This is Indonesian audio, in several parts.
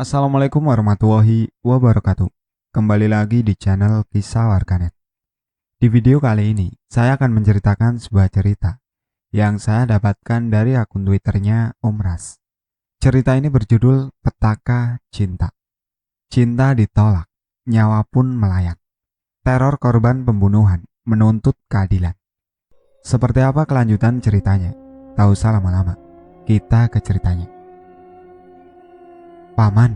Assalamualaikum warahmatullahi wabarakatuh. Kembali lagi di channel Kisah Warganet. Di video kali ini, saya akan menceritakan sebuah cerita yang saya dapatkan dari akun Twitternya Om Ras. Cerita ini berjudul Petaka Cinta. Cinta ditolak, nyawa pun melayang. Teror korban pembunuhan menuntut keadilan. Seperti apa kelanjutan ceritanya? Tak usah lama-lama, kita ke ceritanya. Paman,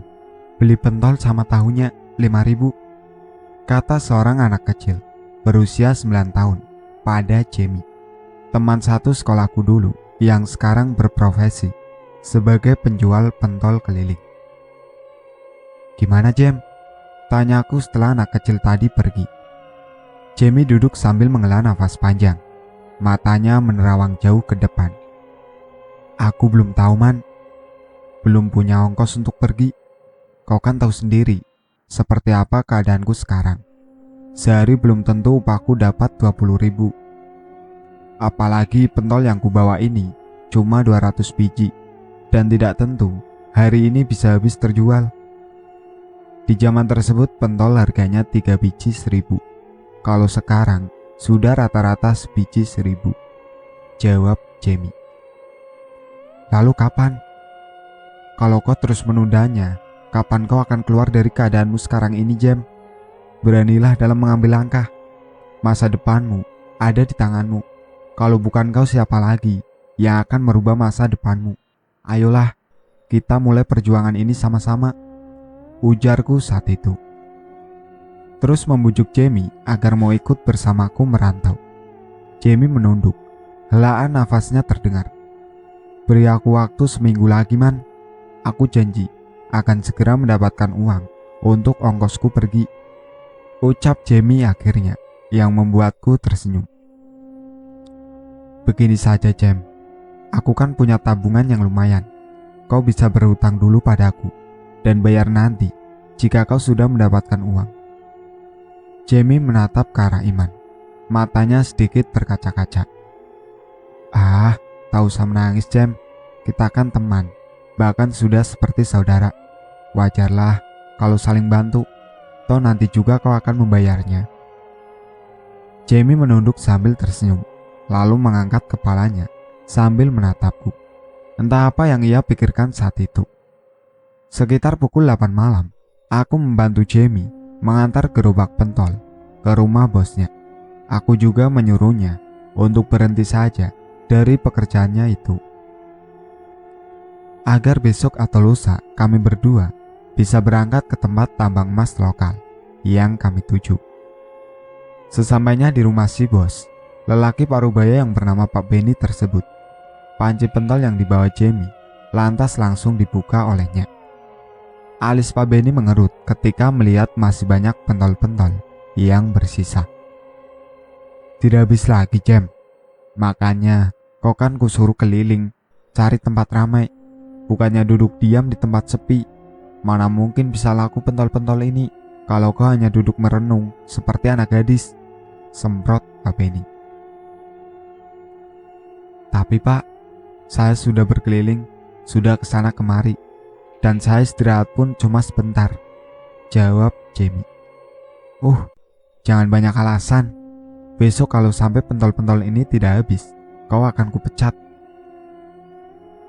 beli pentol sama tahunya 5.000, kata seorang anak kecil berusia 9 tahun pada Jamie, teman satu sekolahku dulu yang sekarang berprofesi sebagai penjual pentol keliling. Gimana Jam? Tanyaku setelah anak kecil tadi pergi. Jamie duduk sambil menghela nafas panjang, matanya menerawang jauh ke depan. Aku belum tahu man, belum punya ongkos untuk pergi. Kau kan tahu sendiri seperti apa keadaanku sekarang. Sehari belum tentu upahku dapat 20.000. Apalagi pentol yang kubawa ini cuma 200 biji dan tidak tentu hari ini bisa habis terjual. Di zaman tersebut pentol harganya 3 biji 1.000. Kalau sekarang sudah rata-rata sebiji 1.000, jawab Jamie. Lalu kapan? Kalau kau terus menundanya, kapan kau akan keluar dari keadaanmu sekarang ini, Jam? Beranilah dalam mengambil langkah. Masa depanmu ada di tanganmu. Kalau bukan kau, siapa lagi yang akan merubah masa depanmu? Ayolah, kita mulai perjuangan ini sama-sama, ujarku saat itu. Terus membujuk Jamie agar mau ikut bersamaku merantau. Jamie menunduk, helaan nafasnya terdengar. Beri aku waktu seminggu lagi, man. Aku janji akan segera mendapatkan uang untuk ongkosku pergi, ucap Jamie akhirnya, yang membuatku tersenyum. Begini saja Jam, aku kan punya tabungan yang lumayan. Kau bisa berhutang dulu padaku dan bayar nanti jika kau sudah mendapatkan uang. Jamie menatap ke arah Iman, matanya sedikit berkaca-kaca. Tak usah menangis Jam, kita kan teman, bahkan sudah seperti saudara. Wajarlah kalau saling bantu, toh nanti juga kau akan membayarnya. Jamie menunduk sambil tersenyum, lalu mengangkat kepalanya sambil menatapku. Entah apa yang ia pikirkan saat itu. Sekitar pukul 8 malam, aku membantu Jamie mengantar gerobak pentol ke rumah bosnya. Aku juga menyuruhnya untuk berhenti saja dari pekerjaannya itu, agar besok atau lusa kami berdua bisa berangkat ke tempat tambang emas lokal yang kami tuju. Sesampainya di rumah si bos, lelaki parubaya yang bernama Pak Benny tersebut, panci pentol yang dibawa Jamie lantas langsung dibuka olehnya. Alis Pak Benny mengerut ketika melihat masih banyak pentol-pentol yang bersisa. Tidak habis lagi Jam, makanya kau kan kusuruh keliling cari tempat ramai, bukannya duduk diam di tempat sepi. Mana mungkin bisa laku pentol-pentol ini kalau kau hanya duduk merenung seperti anak gadis, semprot Pak Benny. Tapi Pak, saya sudah berkeliling, sudah kesana kemari, dan saya istirahat pun cuma sebentar, jawab Jamie. Jangan banyak alasan. Besok kalau sampai pentol-pentol ini tidak habis, kau akan kupecat.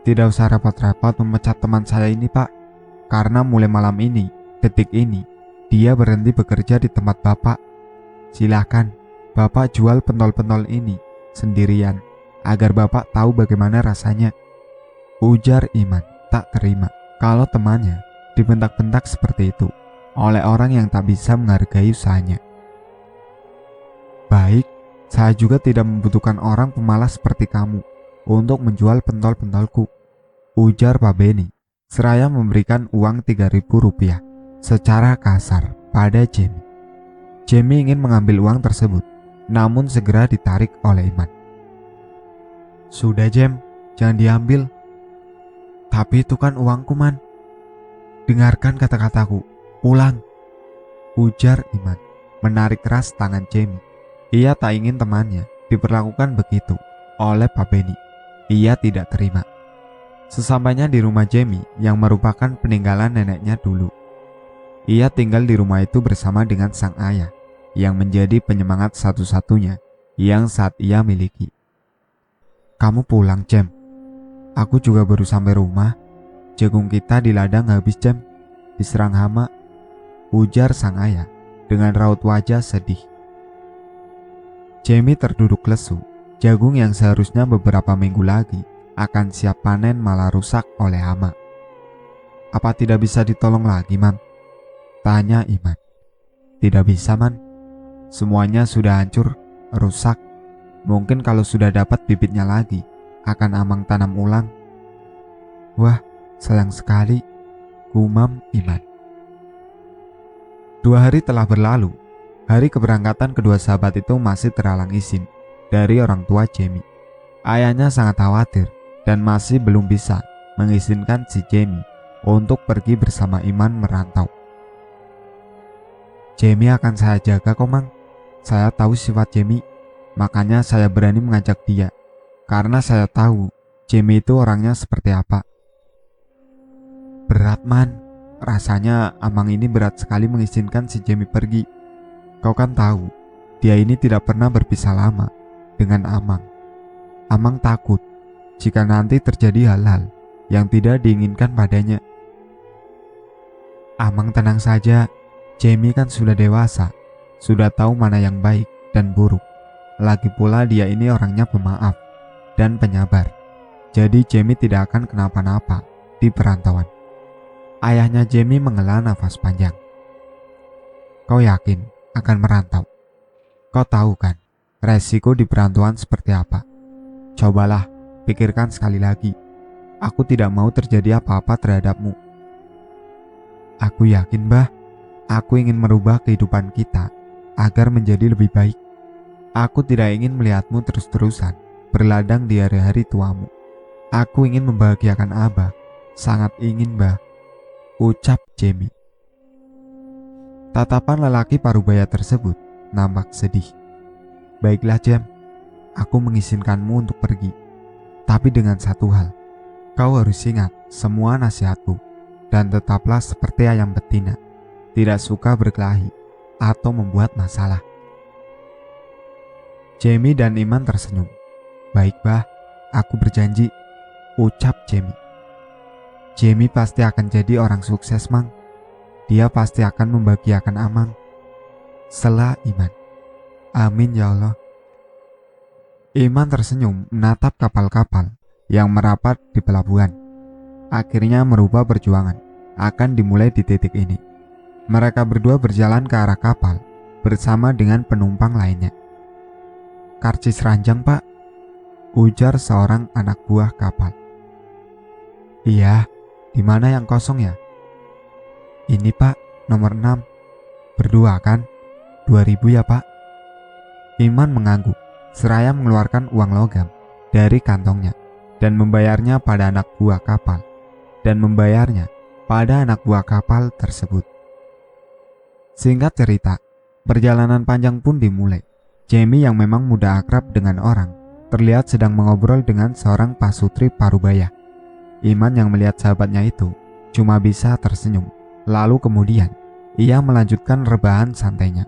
Tidak usah repot-repot memecat teman saya ini Pak, karena mulai malam ini, detik ini, dia berhenti bekerja di tempat Bapak. Silahkan Bapak jual pentol-pentol ini sendirian, agar Bapak tahu bagaimana rasanya, ujar Iman tak terima kalau temannya dibentak-bentak seperti itu oleh orang yang tak bisa menghargai usahanya. Baik, saya juga tidak membutuhkan orang pemalas seperti kamu untuk menjual pentol-pentolku, ujar Pak Benny seraya memberikan uang 3.000 rupiah secara kasar pada Jamie. Jamie ingin mengambil uang tersebut, namun segera ditarik oleh Iman. Sudah Jam, jangan diambil. Tapi itu kan uangku man. Dengarkan kata-kataku, pulang, ujar Iman menarik keras tangan Jamie. Ia tak ingin temannya diperlakukan begitu oleh Pak Benny. Ia tidak terima. Sesampainya di rumah Jamie yang merupakan peninggalan neneknya dulu, ia tinggal di rumah itu bersama dengan sang ayah yang menjadi penyemangat satu-satunya yang saat ia miliki. "Kamu pulang, Jam. Aku juga baru sampai rumah. Jagung kita di ladang habis, Jam. Diserang hama," ujar sang ayah dengan raut wajah sedih. Jamie terduduk lesu. Jagung yang seharusnya beberapa minggu lagi akan siap panen malah rusak oleh hama. "Apa tidak bisa ditolong lagi, Man?" tanya Iman. "Tidak bisa, Man. Semuanya sudah hancur, rusak. Mungkin kalau sudah dapat bibitnya lagi, akan Amang tanam ulang." "Wah, sayang sekali," gumam Iman. 2 hari telah berlalu. Hari keberangkatan kedua sahabat itu masih terhalang izin dari orang tua Jamie. Ayahnya sangat khawatir dan masih belum bisa mengizinkan si Jamie untuk pergi bersama Iman merantau. "Jamie akan saya jaga kok, Mang. Saya tahu sifat Jamie, makanya saya berani mengajak dia. Karena saya tahu Jamie itu orangnya seperti apa." "Berat, Man. Rasanya Amang ini berat sekali mengizinkan si Jamie pergi. Kau kan tahu, dia ini tidak pernah berpisah lama dengan Amang. Amang takut jika nanti terjadi hal-hal yang tidak diinginkan padanya." "Amang tenang saja. Jamie kan sudah dewasa, sudah tahu mana yang baik dan buruk. Lagi pula dia ini orangnya pemaaf dan penyabar. Jadi Jamie tidak akan kenapa-napa di perantauan." Ayahnya Jamie menghela nafas panjang. "Kau yakin akan merantau? Kau tahu kan resiko di perantauan seperti apa? Cobalah pikirkan sekali lagi. Aku tidak mau terjadi apa-apa terhadapmu." "Aku yakin, Bah. Aku ingin merubah kehidupan kita agar menjadi lebih baik. Aku tidak ingin melihatmu terus-terusan berladang di hari-hari tuamu. Aku ingin membahagiakan Abah. Sangat ingin, Bah," ucap Jamie. Tatapan lelaki parubaya tersebut nampak sedih. "Baiklah, Jam. Aku mengizinkanmu untuk pergi. Tapi dengan satu hal. Kau harus ingat semua nasihatku dan tetaplah seperti ayam betina, tidak suka berkelahi atau membuat masalah." Jamie dan Iman tersenyum. "Baik, Bah. Aku berjanji," ucap Jamie. "Jamie pasti akan jadi orang sukses, Mang. Dia pasti akan membahagiakan Amang," sela Iman. "Amin ya Allah." Iman tersenyum menatap kapal-kapal yang merapat di pelabuhan. Akhirnya merubah perjuangan akan dimulai di titik ini. Mereka berdua berjalan ke arah kapal bersama dengan penumpang lainnya. "Karcis ranjang, Pak," ujar seorang anak buah kapal. "Iya, di mana yang kosong ya?" "Ini, Pak, nomor 6. Berdua kan? 2.000 ya, Pak." Iman mengangguk seraya mengeluarkan uang logam dari kantongnya dan membayarnya pada anak buah kapal tersebut. Singkat cerita, perjalanan panjang pun dimulai. Jamie yang memang mudah akrab dengan orang terlihat sedang mengobrol dengan seorang pasutri parubaya. Iman yang melihat sahabatnya itu cuma bisa tersenyum. Lalu kemudian ia melanjutkan rebahan santainya.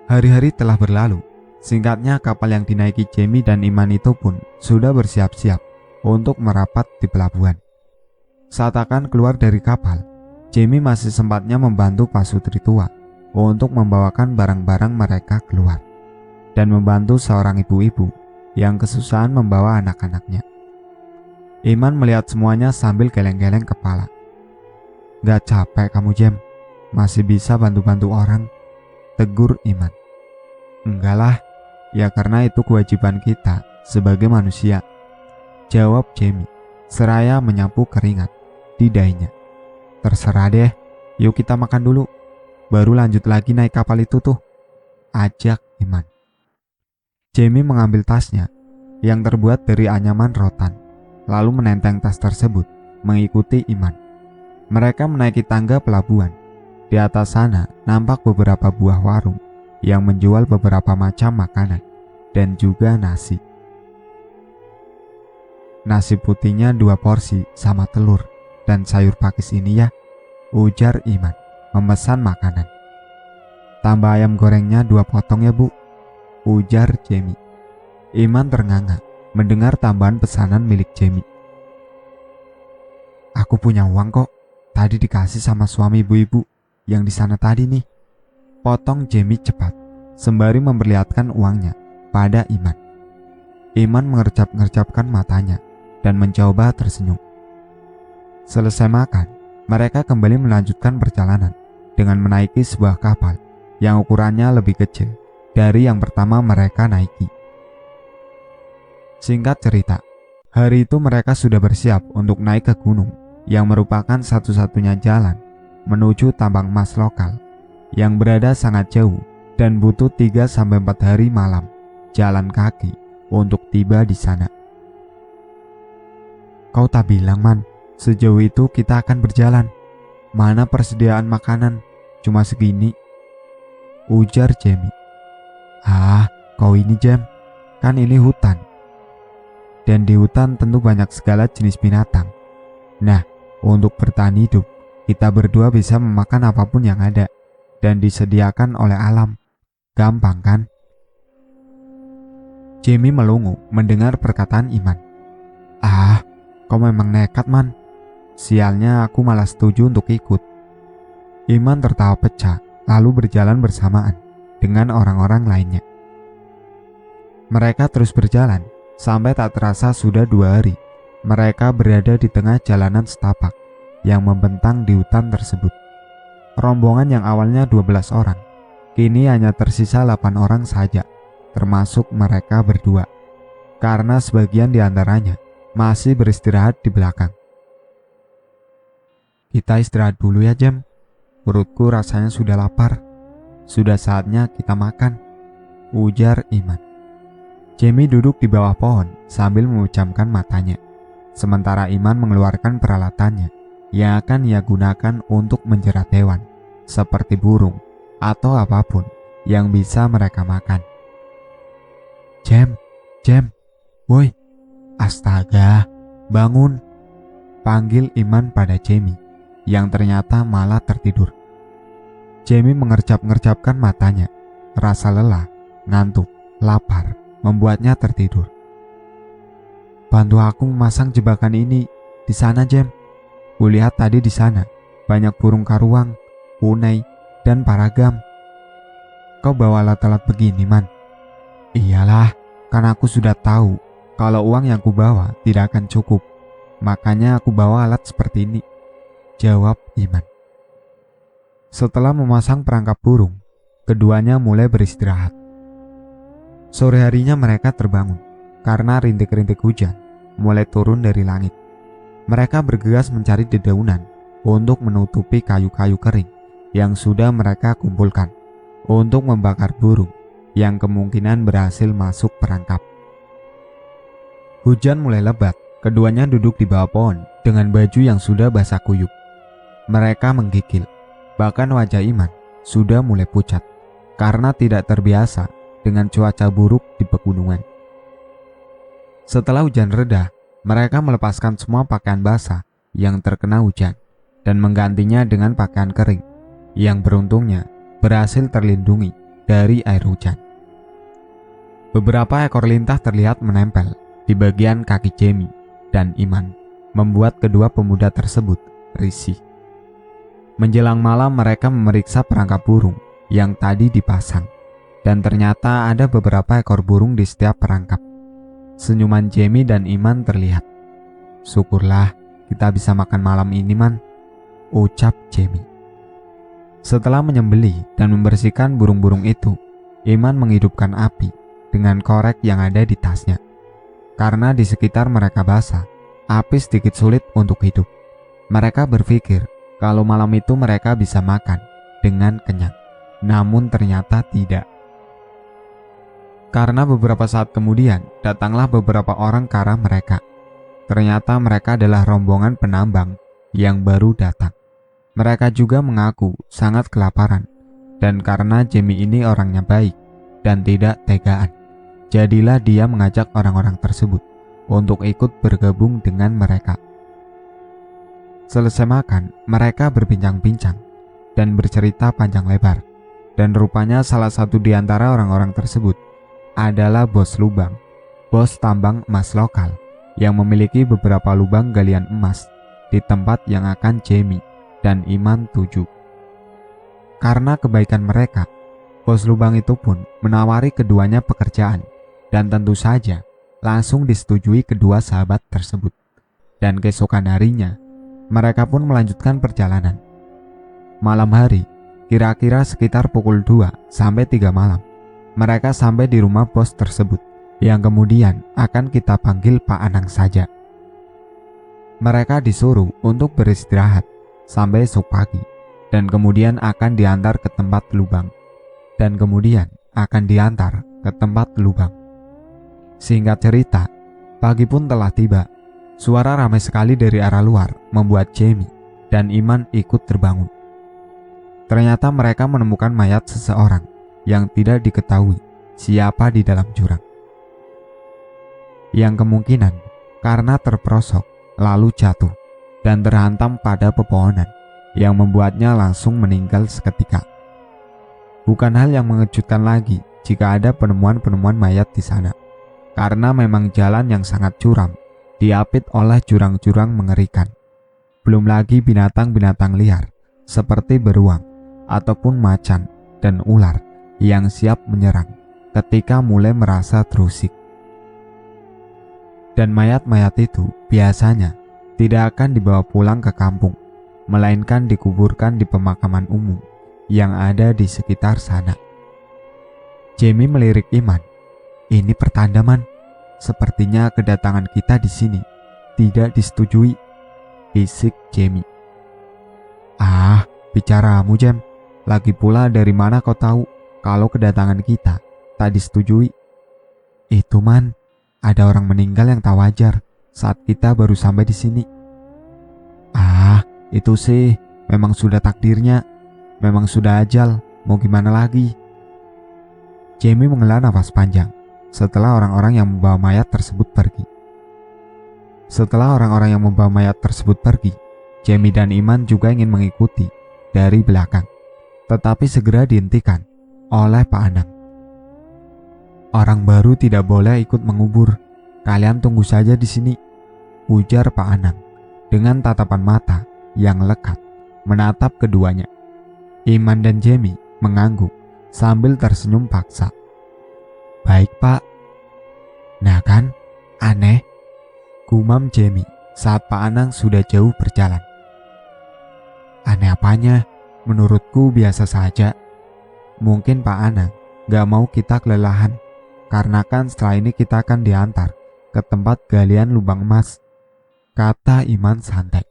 Hari-hari telah berlalu. Singkatnya, kapal yang dinaiki Jamie dan Iman itu pun sudah bersiap-siap untuk merapat di pelabuhan. Saat akan keluar dari kapal, Jamie masih sempatnya membantu pasutri tua untuk membawakan barang-barang mereka keluar dan membantu seorang ibu-ibu yang kesusahan membawa anak-anaknya. Iman melihat semuanya sambil geleng-geleng kepala. "Gak capek kamu, Jam? Masih bisa bantu-bantu orang?" tegur Iman. "Enggak lah, ya karena itu kewajiban kita sebagai manusia," jawab Jamie seraya menyapu keringat di dahinya. "Terserah deh, yuk kita makan dulu, baru lanjut lagi naik kapal itu tuh," ajak Iman. Jamie mengambil tasnya yang terbuat dari anyaman rotan, lalu menenteng tas tersebut mengikuti Iman. Mereka menaiki tangga pelabuhan. Di atas sana nampak beberapa buah warung yang menjual beberapa macam makanan dan juga nasi. Nasi putihnya 2 porsi sama telur dan sayur pakis ini ya, ujar Iman memesan makanan. Tambah ayam gorengnya 2 potong ya bu, ujar Jamie. Iman ternganga mendengar tambahan pesanan milik Jamie. Aku punya uang kok, tadi dikasih sama suami ibu-ibu yang di sana tadi nih, potong Jamie cepat sembari memperlihatkan uangnya pada Iman. Iman mengercap-ngercapkan matanya dan mencoba tersenyum. Selesai makan, mereka kembali melanjutkan perjalanan dengan menaiki sebuah kapal yang ukurannya lebih kecil dari yang pertama mereka naiki. Singkat cerita, hari itu mereka sudah bersiap untuk naik ke gunung yang merupakan satu-satunya jalan menuju tambang emas lokal yang berada sangat jauh dan butuh 3-4 hari malam jalan kaki untuk tiba di sana. Kau tak bilang man, sejauh itu kita akan berjalan. Mana persediaan makanan, cuma segini, ujar Jamie. Kau ini Jam, kan ini hutan. Dan di hutan tentu banyak segala jenis binatang. Nah, untuk bertahan hidup, kita berdua bisa memakan apapun yang ada dan disediakan oleh alam. Gampang kan? Jamie melungu mendengar perkataan Iman. Kau memang nekat man. Sialnya aku malah setuju untuk ikut. Iman tertawa pecah lalu berjalan bersamaan dengan orang-orang lainnya. Mereka terus berjalan sampai tak terasa sudah 2 hari. Mereka berada di tengah jalanan setapak yang membentang di hutan tersebut. Rombongan yang awalnya 12 orang, kini hanya tersisa 8 orang saja, termasuk mereka berdua, karena sebagian di antaranya masih beristirahat di belakang. Kita istirahat dulu ya Jam, perutku rasanya sudah lapar. Sudah saatnya kita makan, ujar Iman. Jamie duduk di bawah pohon sambil memejamkan matanya, sementara Iman mengeluarkan peralatannya yang akan ia gunakan untuk menjerat hewan, seperti burung atau apapun yang bisa mereka makan. Jam, woi, astaga, bangun, panggil Iman pada Jamie yang ternyata malah tertidur. Jamie mengercap-ngercapkan matanya, rasa lelah, ngantuk, lapar membuatnya tertidur. Bantu aku memasang jebakan ini di sana Jam. Kulihat tadi di sana banyak burung karuang, punai, dan paragam. Kau bawa alat-alat begini man? Iyalah, kan aku sudah tahu kalau uang yang kubawa tidak akan cukup. Makanya aku bawa alat seperti ini, jawab Iman. Setelah memasang perangkap burung, keduanya mulai beristirahat. Sore harinya mereka terbangun karena rintik-rintik hujan mulai turun dari langit. Mereka bergegas mencari dedaunan untuk menutupi kayu-kayu kering yang sudah mereka kumpulkan untuk membakar burung yang kemungkinan berhasil masuk perangkap. Hujan mulai lebat, keduanya duduk di bawah pohon dengan baju yang sudah basah kuyup. Mereka menggigil, bahkan wajah Iman sudah mulai pucat karena tidak terbiasa dengan cuaca buruk di pegunungan. Setelah hujan reda, mereka melepaskan semua pakaian basah yang terkena hujan dan menggantinya dengan pakaian kering yang beruntungnya berhasil terlindungi dari air hujan. Beberapa ekor lintah terlihat menempel di bagian kaki Jamie dan Iman, membuat kedua pemuda tersebut risih. Menjelang malam mereka memeriksa perangkap burung yang tadi dipasang, dan ternyata ada beberapa ekor burung di setiap perangkap. Senyuman Jamie dan Iman terlihat. Syukurlah kita bisa makan malam ini man, ucap Jamie. Setelah menyembelih dan membersihkan burung-burung itu, Iman menghidupkan api dengan korek yang ada di tasnya. Karena di sekitar mereka basah, api sedikit sulit untuk hidup. Mereka berpikir kalau malam itu mereka bisa makan dengan kenyang. Namun ternyata tidak. Karena beberapa saat kemudian datanglah beberapa orang ke arah mereka. Ternyata mereka adalah rombongan penambang yang baru datang. Mereka juga mengaku sangat kelaparan. Dan karena Jamie ini orangnya baik dan tidak tegaan, jadilah dia mengajak orang-orang tersebut untuk ikut bergabung dengan mereka. Selesai makan, mereka berbincang-bincang dan bercerita panjang lebar. Dan rupanya salah satu di antara orang-orang tersebut adalah bos lubang, bos tambang emas lokal yang memiliki beberapa lubang galian emas di tempat yang akan Jamie dan Iman tuju. Karena kebaikan mereka, bos lubang itu pun menawari keduanya pekerjaan dan tentu saja langsung disetujui kedua sahabat tersebut. Dan keesokan harinya, mereka pun melanjutkan perjalanan. Malam hari, kira-kira sekitar pukul 2 sampai 3 malam, mereka sampai di rumah bos tersebut yang kemudian akan kita panggil Pak Anang saja. Mereka disuruh untuk beristirahat sampai esok pagi dan kemudian akan diantar ke tempat lubang. Singkat cerita, pagi pun telah tiba. Suara ramai sekali dari arah luar membuat Jamie dan Iman ikut terbangun. Ternyata mereka menemukan mayat seseorang yang tidak diketahui siapa di dalam jurang. Yang kemungkinan karena terperosok lalu jatuh dan terhantam pada pepohonan yang membuatnya langsung meninggal seketika. Bukan hal yang mengejutkan lagi jika ada penemuan-penemuan mayat di sana, karena memang jalan yang sangat curam diapit oleh jurang-jurang mengerikan. Belum lagi binatang-binatang liar seperti beruang ataupun macan dan ular yang siap menyerang ketika mulai merasa terusik. Dan mayat-mayat itu biasanya tidak akan dibawa pulang ke kampung, melainkan dikuburkan di pemakaman umum yang ada di sekitar sana. Jamie melirik Iman. "Ini pertanda, Man. Sepertinya kedatangan kita di sini tidak disetujui," bisik Jamie. "Ah, bicaramu, Jam. Lagi pula dari mana kau tahu kalau kedatangan kita tak disetujui?" "Itu, Man. Ada orang meninggal yang tak wajar saat kita baru sampai di sini." "Ah, itu sih memang sudah takdirnya. Memang sudah ajal. Mau gimana lagi?" Jamie menghela nafas panjang setelah orang-orang yang membawa mayat tersebut pergi. Jamie dan Iman juga ingin mengikuti dari belakang, tetapi segera dihentikan oleh Pak Anang. "Orang baru tidak boleh ikut mengubur. Kalian tunggu saja di sini," ujar Pak Anang dengan tatapan mata yang lekat menatap keduanya. Iman dan Jamie mengangguk sambil tersenyum paksa. "Baik, Pak." "Nah kan, aneh," gumam Jamie saat Pak Anang sudah jauh berjalan. "Aneh apanya? Menurutku biasa saja. Mungkin Pak Anang gak mau kita kelelahan, karena kan setelah ini kita akan diantar ke tempat galian lubang emas," kata Iman santai.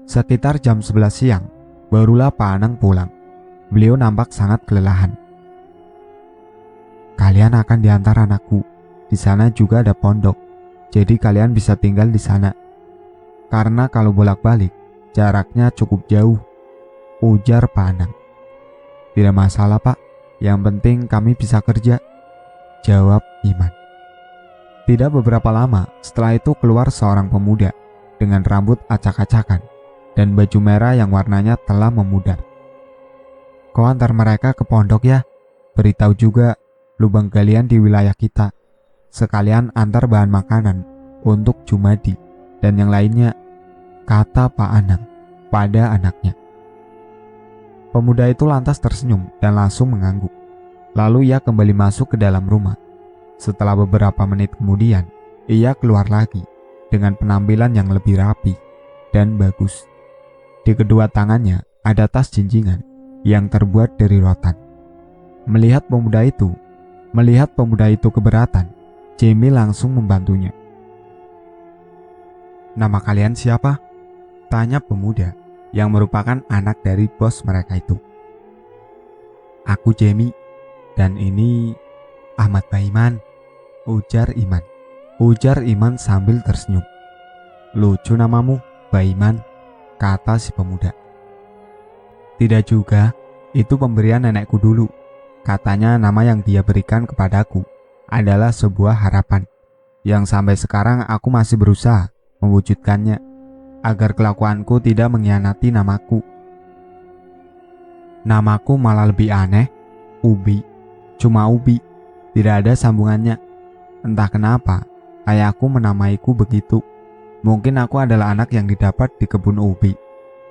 Sekitar jam 11 siang, barulah Pak Anang pulang. Beliau nampak sangat kelelahan. "Kalian akan diantar anakku. Di sana juga ada pondok, jadi kalian bisa tinggal di sana. Karena kalau bolak-balik, jaraknya cukup jauh," ujar Pak Anang. "Tidak masalah, Pak. Yang penting kami bisa kerja," jawab Iman. Tidak beberapa lama setelah itu keluar seorang pemuda dengan rambut acak-acakan dan baju merah yang warnanya telah memudar. "Kau antar mereka ke pondok ya. Beritahu juga lubang galian di wilayah kita. Sekalian antar bahan makanan untuk Jumadi dan yang lainnya," kata Pak Anang pada anaknya. Pemuda itu lantas tersenyum dan langsung mengangguk. Lalu ia kembali masuk ke dalam rumah. Setelah beberapa menit kemudian, ia keluar lagi dengan penampilan yang lebih rapi dan bagus. Di kedua tangannya ada tas jinjingan yang terbuat dari rotan. Melihat pemuda itu keberatan, Jamie langsung membantunya. "Nama kalian siapa?" tanya pemuda yang merupakan anak dari bos mereka itu. "Aku Jamie, dan ini Ahmad Baiman," ujar Iman sambil tersenyum. "Lucu namamu, Baiman," kata si pemuda. "Tidak juga, itu pemberian nenekku dulu. Katanya nama yang dia berikan kepadaku adalah sebuah harapan. yang sampai sekarang aku masih berusaha mewujudkannya agar kelakuanku tidak mengkhianati namaku. Namaku malah lebih aneh, Ubi. Cuma Ubi, tidak ada sambungannya. Entah kenapa, ayahku menamaiku begitu. Mungkin aku adalah anak yang didapat di kebun ubi,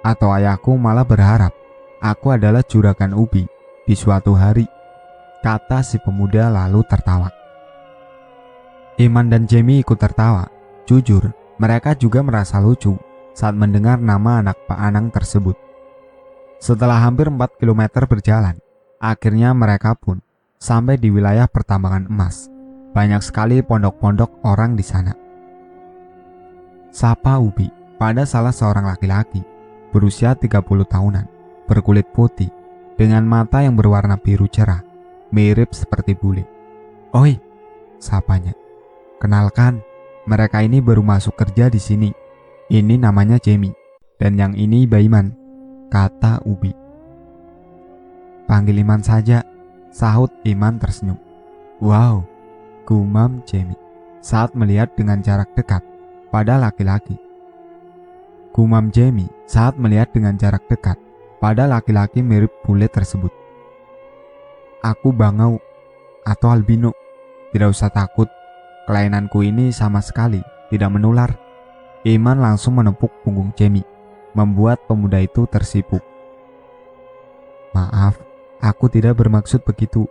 atau ayahku malah berharap aku adalah juragan ubi di suatu hari, kata si pemuda lalu tertawa. Iman dan Jamie ikut tertawa. Jujur, mereka juga merasa lucu saat mendengar nama anak Pak Anang tersebut. Setelah hampir 4 km berjalan, akhirnya mereka pun sampai di wilayah pertambangan emas. Banyak sekali pondok-pondok orang di sana. Sapa Ubi pada salah seorang laki-laki berusia 30 tahunan, berkulit putih, dengan mata yang berwarna biru cerah, mirip seperti bule. "Oi," sapanya. "Kenalkan, mereka ini baru masuk kerja di sini. Ini namanya Jamie, dan yang ini Baiman," kata Ubi. "Panggil Iman saja," sahut Iman tersenyum. "Wow," gumam Jamie saat melihat dengan jarak dekat pada laki-laki. Gumam Jamie saat melihat dengan jarak dekat pada laki-laki mirip bule tersebut. "Aku bangau atau albino. Tidak usah takut, kelainanku ini sama sekali tidak menular." Iman langsung menepuk punggung Jamie, membuat pemuda itu tersipu. "Maaf, aku tidak bermaksud begitu.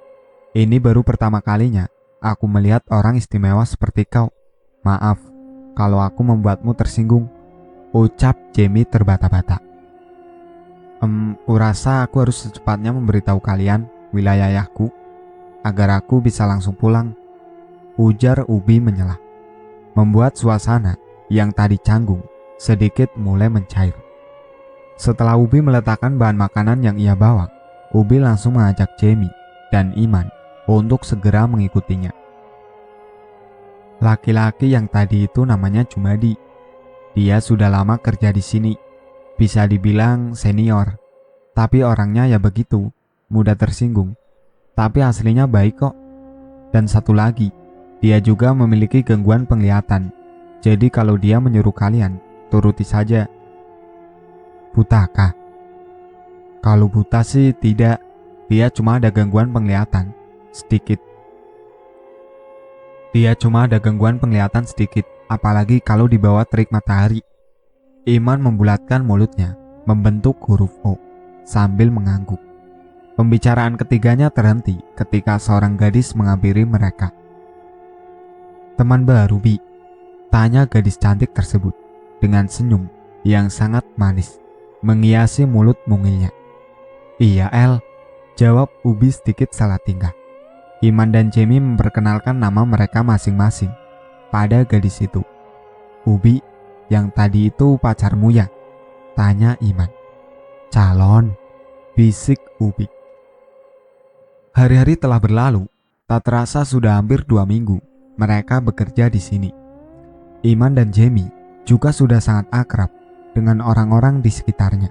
Ini baru pertama kalinya aku melihat orang istimewa seperti kau. Maaf kalau aku membuatmu tersinggung," ucap Jamie terbata-bata. Urasa aku harus secepatnya memberitahu kalian wilayah ayahku agar aku bisa langsung pulang," ujar Ubi menyelah, membuat suasana yang tadi canggung sedikit mulai mencair. Setelah Ubi meletakkan bahan makanan yang ia bawa, Ubi langsung mengajak Jamie dan Iman untuk segera mengikutinya. Laki-laki yang tadi itu namanya Jumadi. Dia sudah lama kerja di sini, bisa dibilang senior. Tapi orangnya ya begitu, mudah tersinggung. Tapi aslinya baik kok. Dan satu lagi, dia juga memiliki gangguan penglihatan. Jadi kalau dia menyuruh kalian, turuti saja. "Butakah?" "Kalau buta sih tidak, dia cuma ada gangguan penglihatan sedikit. Apalagi kalau dibawa terik matahari." Iman membulatkan mulutnya, membentuk huruf O, sambil mengangguk. Pembicaraan ketiganya terhenti ketika seorang gadis menghampiri mereka. "Teman baru, Bi?" tanya gadis cantik tersebut dengan senyum yang sangat manis, menghiasi mulut mungilnya. "Iya, El," jawab Ubi sedikit salah tingkah. Iman dan Jamie memperkenalkan nama mereka masing-masing pada gadis itu. "Ubi, yang tadi itu pacarmu ya?" tanya Iman. "Calon," bisik Ubi. Hari-hari telah berlalu, tak terasa sudah hampir 2 minggu mereka bekerja di sini. Iman dan Jamie juga sudah sangat akrab dengan orang-orang di sekitarnya.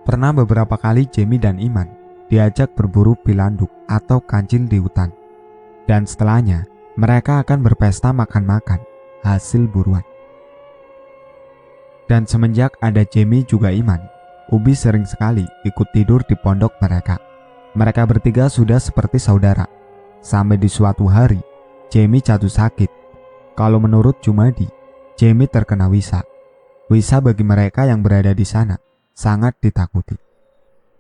Pernah beberapa kali Jamie dan Iman diajak berburu pilanduk atau kancil di hutan, dan setelahnya mereka akan berpesta makan-makan hasil buruan. Dan semenjak ada Jamie juga Iman, Ubi sering sekali ikut tidur di pondok mereka. Mereka bertiga sudah seperti saudara. Sampai di suatu hari, Jamie jatuh sakit. Kalau menurut Jumadi, Jamie terkena wisa. Wisa bagi mereka yang berada di sana sangat ditakuti,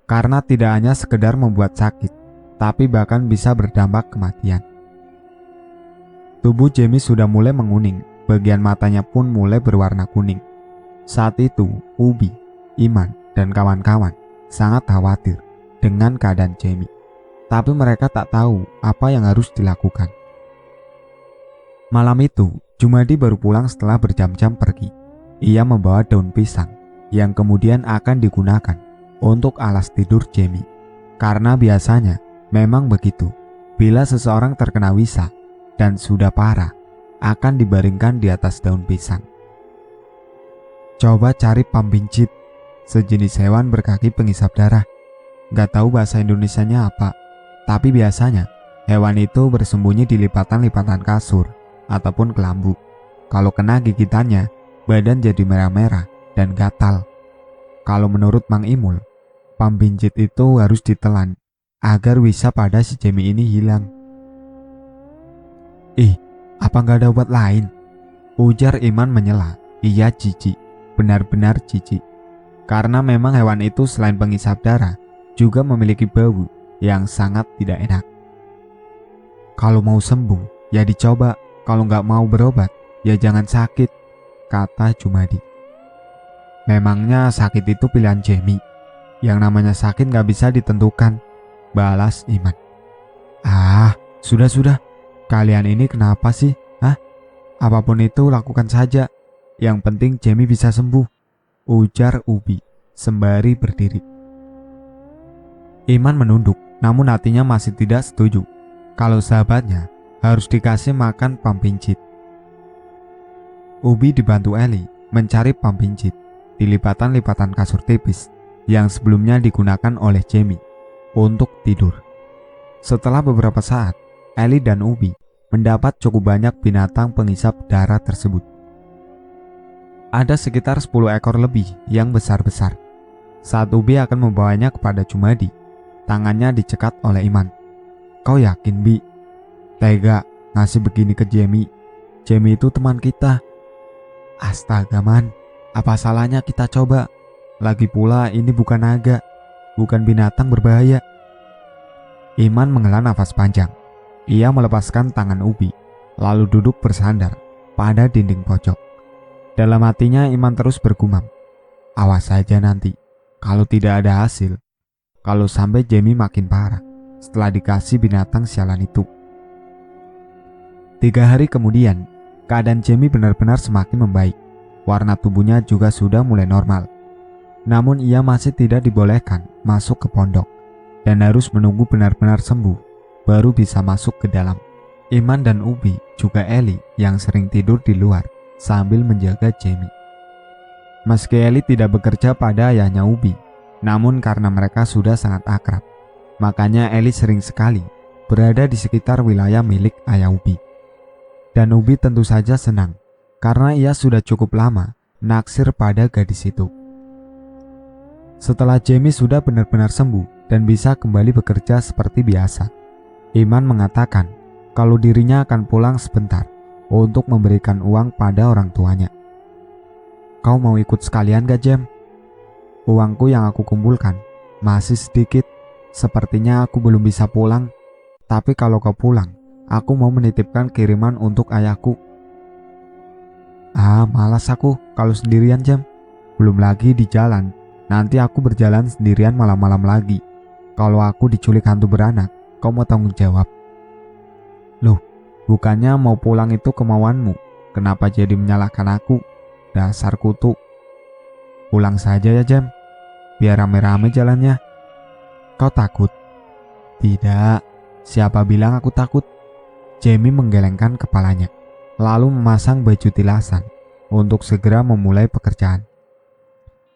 karena tidak hanya sekedar membuat sakit, tapi bahkan bisa berdampak kematian. Tubuh Jamie sudah mulai menguning, bagian matanya pun mulai berwarna kuning. Saat itu, Ubi, Iman, dan kawan-kawan sangat khawatir dengan keadaan Jamie, tapi mereka tak tahu apa yang harus dilakukan. Malam itu, Jumadi baru pulang setelah berjam-jam pergi. Ia membawa daun pisang yang kemudian akan digunakan untuk alas tidur Jamie. Karena biasanya memang begitu, bila seseorang terkena wisa dan sudah parah, akan dibaringkan di atas daun pisang. Coba cari pambincit, sejenis hewan berkaki pengisap darah. Gak tahu bahasa Indonesianya apa, tapi biasanya hewan itu bersembunyi di lipatan-lipatan kasur ataupun kelambu. Kalau kena gigitannya, badan jadi merah-merah dan gatal. Kalau menurut Mang Imul, pambincit itu harus ditelan agar wisa pada si Jamie ini hilang. Ih, apa nggak ada obat lain? Ujar Iman menyela. Iya jijik, benar-benar jijik. Karena memang hewan itu selain pengisap darah, juga memiliki bau yang sangat tidak enak. Kalau mau sembuh, ya dicoba. Kalau nggak mau berobat, ya jangan sakit, kata Jumadi. Memangnya sakit itu pilihan Jamie? Yang namanya sakit nggak bisa ditentukan, balas Iman. Ah, sudah. Kalian ini kenapa sih? Apapun itu lakukan saja. Yang penting Jamie bisa sembuh, ujar Ubi sembari berdiri. Iman menunduk, namun hatinya masih tidak setuju kalau sahabatnya harus dikasih makan pambincit. Ubi dibantu Eli mencari pambincit di lipatan-lipatan kasur tipis yang sebelumnya digunakan oleh Jamie untuk tidur. Setelah beberapa saat, Eli dan Ubi mendapat cukup banyak binatang pengisap darah tersebut. Ada sekitar 10 ekor lebih yang besar-besar. Saat Ubi akan membawanya kepada Jumadi, tangannya dicekat oleh Iman. Kau yakin, Bi? Tega ngasih begini ke Jamie? Jamie itu teman kita. Astaga man, apa salahnya kita coba? Lagi pula ini bukan naga, bukan binatang berbahaya. Iman menghela nafas panjang. Ia melepaskan tangan Ubi, lalu duduk bersandar pada dinding pojok. Dalam hatinya Iman terus bergumam, awas saja nanti, kalau tidak ada hasil, kalau sampai Jamie makin parah setelah dikasih binatang sialan itu. 3 hari kemudian, keadaan Jamie benar-benar semakin membaik. Warna tubuhnya juga sudah mulai normal. Namun ia masih tidak dibolehkan masuk ke pondok dan harus menunggu benar-benar sembuh baru bisa masuk ke dalam. Iman dan Ubi juga Eli yang sering tidur di luar sambil menjaga Jamie. Meski Eli tidak bekerja pada ayahnya Ubi, namun karena mereka sudah sangat akrab, makanya Eli sering sekali berada di sekitar wilayah milik ayah Ubi. Dan Ubi tentu saja senang karena ia sudah cukup lama naksir pada gadis itu. Setelah Jamie sudah benar-benar sembuh dan bisa kembali bekerja seperti biasa, Iman mengatakan kalau dirinya akan pulang sebentar untuk memberikan uang pada orang tuanya. Kau mau ikut sekalian gak, Jam? Uangku yang aku kumpulkan masih sedikit. Sepertinya aku belum bisa pulang. Tapi kalau kau pulang, aku mau menitipkan kiriman untuk ayahku. Malas aku kalau sendirian, Jam. Belum lagi di jalan, nanti aku berjalan sendirian malam-malam lagi. Kalau aku diculik hantu beranak, kau mau tanggung jawab? Loh, bukannya mau pulang itu kemauanmu, kenapa jadi menyalahkan aku? Dasar kutu. Pulang saja ya, Jam, biar rame-rame jalannya. Kau takut? Tidak, siapa bilang aku takut? Jamie menggelengkan kepalanya, lalu memasang baju tilasan untuk segera memulai pekerjaan.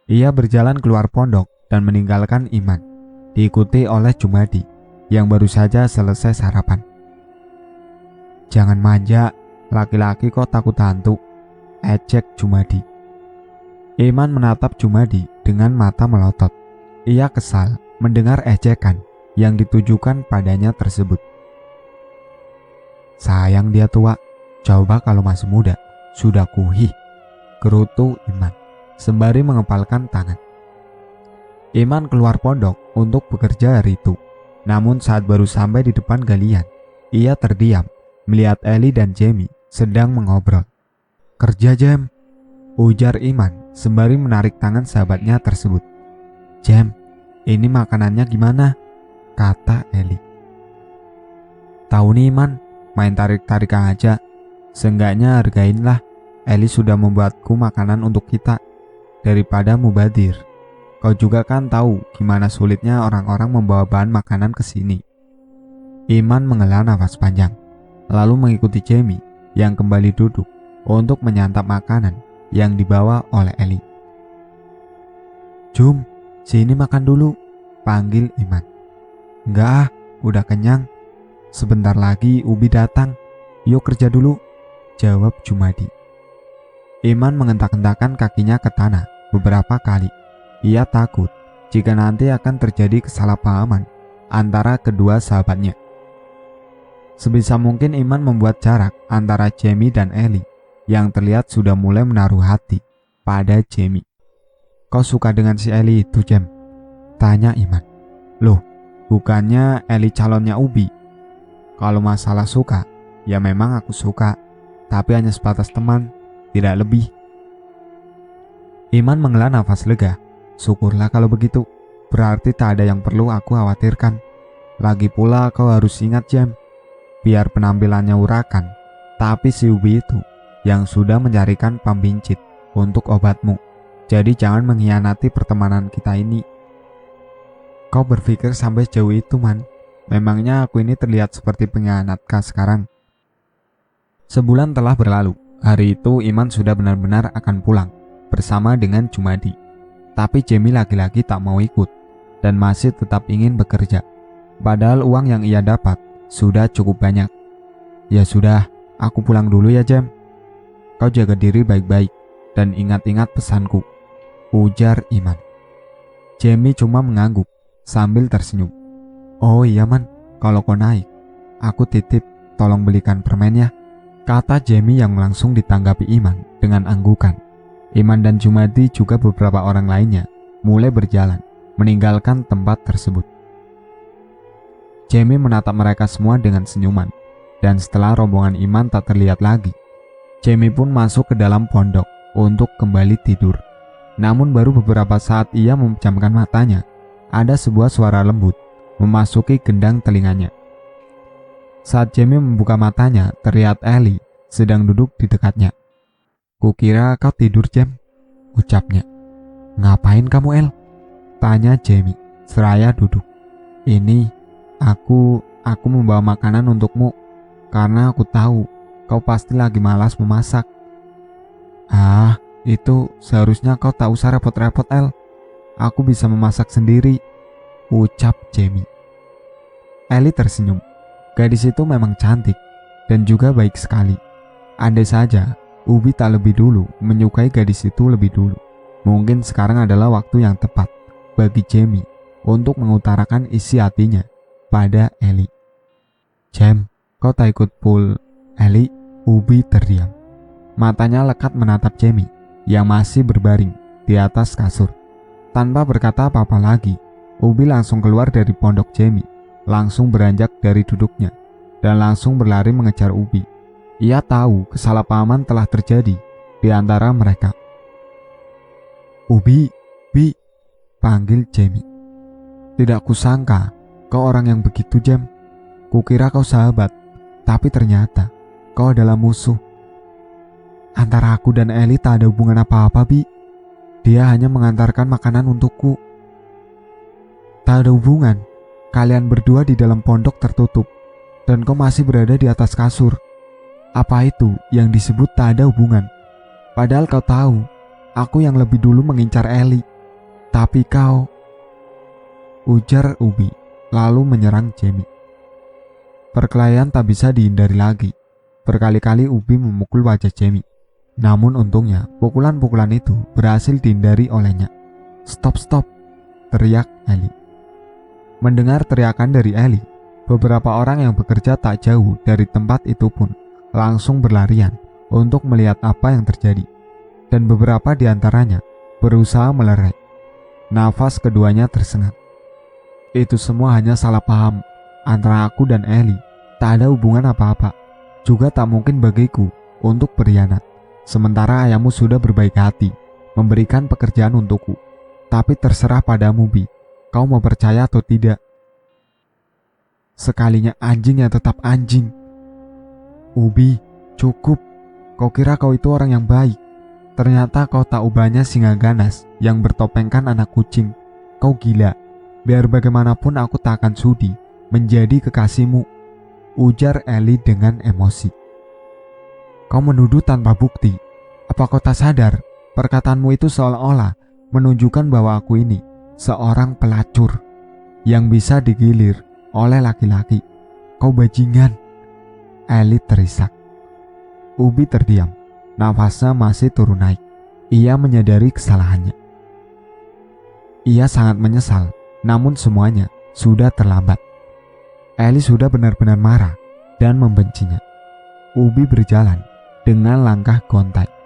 Ia berjalan keluar pondok dan meninggalkan Iman, diikuti oleh Jumadi yang baru saja selesai sarapan. Jangan manja, laki-laki kok takut hantu, ejek Jumadi. Iman menatap Jumadi dengan mata melotot. Ia kesal mendengar ejekan yang ditujukan padanya tersebut. Sayang dia tua, coba kalau masih muda, sudah kuhih, gerutu Iman sembari mengepalkan tangan. Iman keluar pondok untuk bekerja hari itu. Namun saat baru sampai di depan galian, ia terdiam melihat Eli dan Jamie sedang mengobrol. Kerja, Jam, ujar Iman sembari menarik tangan sahabatnya tersebut. Jam, ini makanannya gimana? Kata Eli. Tahu nih Iman, main tarik-tarik aja. Seenggaknya hargainlah, Eli sudah membuatku makanan untuk kita, daripada mubadir. Kau juga kan tahu gimana sulitnya orang-orang membawa bahan makanan ke sini. Iman menghela nafas panjang, lalu mengikuti Jamie yang kembali duduk untuk menyantap makanan yang dibawa oleh Eli. Jum, sini makan dulu, panggil Iman. Enggak, udah kenyang. Sebentar lagi Ubi datang, yuk kerja dulu. jawab Jumadi. Iman mengentak-entakkan kakinya ke tanah beberapa kali. Ia takut jika nanti akan terjadi kesalahpahaman antara kedua sahabatnya. Sebisa mungkin Iman membuat jarak antara Jamie dan Ellie yang terlihat sudah mulai menaruh hati pada Jamie. Kau suka dengan si Ellie itu, Jam? Tanya Iman. Loh, bukannya Ellie calonnya Ubi? Kalau masalah suka, ya memang aku suka, tapi hanya sebatas teman, tidak lebih. Iman menghela nafas lega. Syukurlah kalau begitu, berarti tak ada yang perlu aku khawatirkan. Lagi pula kau harus ingat, Jam, biar penampilannya urakan, tapi si Ubi itu yang sudah mencarikan pembincit untuk obatmu. Jadi jangan mengkhianati pertemanan kita ini. Kau berpikir sampai jauh itu, Man? Memangnya aku ini terlihat seperti pengkhianatkah sekarang? Sebulan telah berlalu. Hari itu Iman sudah benar-benar akan pulang bersama dengan Jumadi. Tapi Jamie lagi-lagi tak mau ikut dan masih tetap ingin bekerja. Padahal uang yang ia dapat sudah cukup banyak. Ya sudah, aku pulang dulu ya, Jam. Kau jaga diri baik-baik dan ingat-ingat pesanku, ujar Iman. Jamie cuma mengangguk sambil tersenyum. Oh iya, Man, kalau kau naik, aku titip, tolong belikan permen ya, kata Jamie yang langsung ditanggapi Iman dengan anggukan. Iman dan Jumadi juga beberapa orang lainnya mulai berjalan meninggalkan tempat tersebut. Jamie menatap mereka semua dengan senyuman, dan setelah rombongan Iman tak terlihat lagi, Jamie pun masuk ke dalam pondok untuk kembali tidur. Namun baru beberapa saat ia memejamkan matanya, ada sebuah suara lembut memasuki gendang telinganya. Saat Jamie membuka matanya, terlihat Ellie sedang duduk di dekatnya. Kukira kau tidur, Jam, ucapnya. Ngapain kamu, El? Tanya Jamie seraya duduk. Ini, aku membawa makanan untukmu, karena aku tahu kau pasti lagi malas memasak. Ah, itu seharusnya kau tak usah repot-repot, El. Aku bisa memasak sendiri, ucap Jamie. Ellie tersenyum. Gadis itu memang cantik dan juga baik sekali. Andai saja Ubi tak lebih dulu menyukai gadis itu lebih dulu, mungkin sekarang adalah waktu yang tepat bagi Jamie untuk mengutarakan isi hatinya pada Ellie. Jam, kau tak ikut pool? Ellie, Ubi terdiam. Matanya lekat menatap Jamie yang masih berbaring di atas kasur. Tanpa berkata apa-apa lagi, Ubi langsung keluar dari pondok Jamie, langsung beranjak dari duduknya, dan langsung berlari mengejar Ubi. Ia tahu kesalahpahaman telah terjadi di antara mereka. Ubi, Bi, panggil Jamie. Tidak kusangka kau orang yang begitu, Jam. Kukira kau sahabat, tapi ternyata kau adalah musuh. Antara aku dan Ellie tak ada hubungan apa-apa, Bi. Dia hanya mengantarkan makanan untukku. Tak ada hubungan. Kalian berdua di dalam pondok tertutup, dan kau masih berada di atas kasur. Apa itu yang disebut tak ada hubungan? Padahal kau tahu, aku yang lebih dulu mengincar Ellie. Tapi kau, ujar Ubi, lalu menyerang Jamie. Perkelahian tak bisa dihindari lagi. Berkali-kali Ubi memukul wajah Jamie. Namun untungnya, pukulan-pukulan itu berhasil dihindari olehnya. Stop, stop, teriak Ellie. Mendengar teriakan dari Ellie, beberapa orang yang bekerja tak jauh dari tempat itu pun langsung berlarian untuk melihat apa yang terjadi, dan beberapa di antaranya berusaha melerai. Nafas keduanya tersengat. Itu semua hanya salah paham antara aku dan Ellie. Tak ada hubungan apa-apa. Juga tak mungkin bagiku untuk berkhianat. Sementara ayahmu sudah berbaik hati memberikan pekerjaan untukku. Tapi terserah padamu, Bi. Kau mau percaya atau tidak? Sekalinya anjing yang tetap anjing. Ubi, cukup. Kau kira kau itu orang yang baik. Ternyata kau tak ubahnya singa ganas yang bertopengkan anak kucing. Kau gila. Biar bagaimanapun aku tak akan sudi menjadi kekasihmu, ujar Ellie dengan emosi. Kau menuduh tanpa bukti. Apa kau tak sadar perkataanmu itu seolah-olah menunjukkan bahwa aku ini seorang pelacur yang bisa digilir oleh laki-laki. Kau bajingan. Ellie terisak. Ubi terdiam. Nafasnya masih turun naik. Ia menyadari kesalahannya. Ia sangat menyesal, namun semuanya sudah terlambat. Eli sudah benar-benar marah dan membencinya. Ubi berjalan dengan langkah gontai.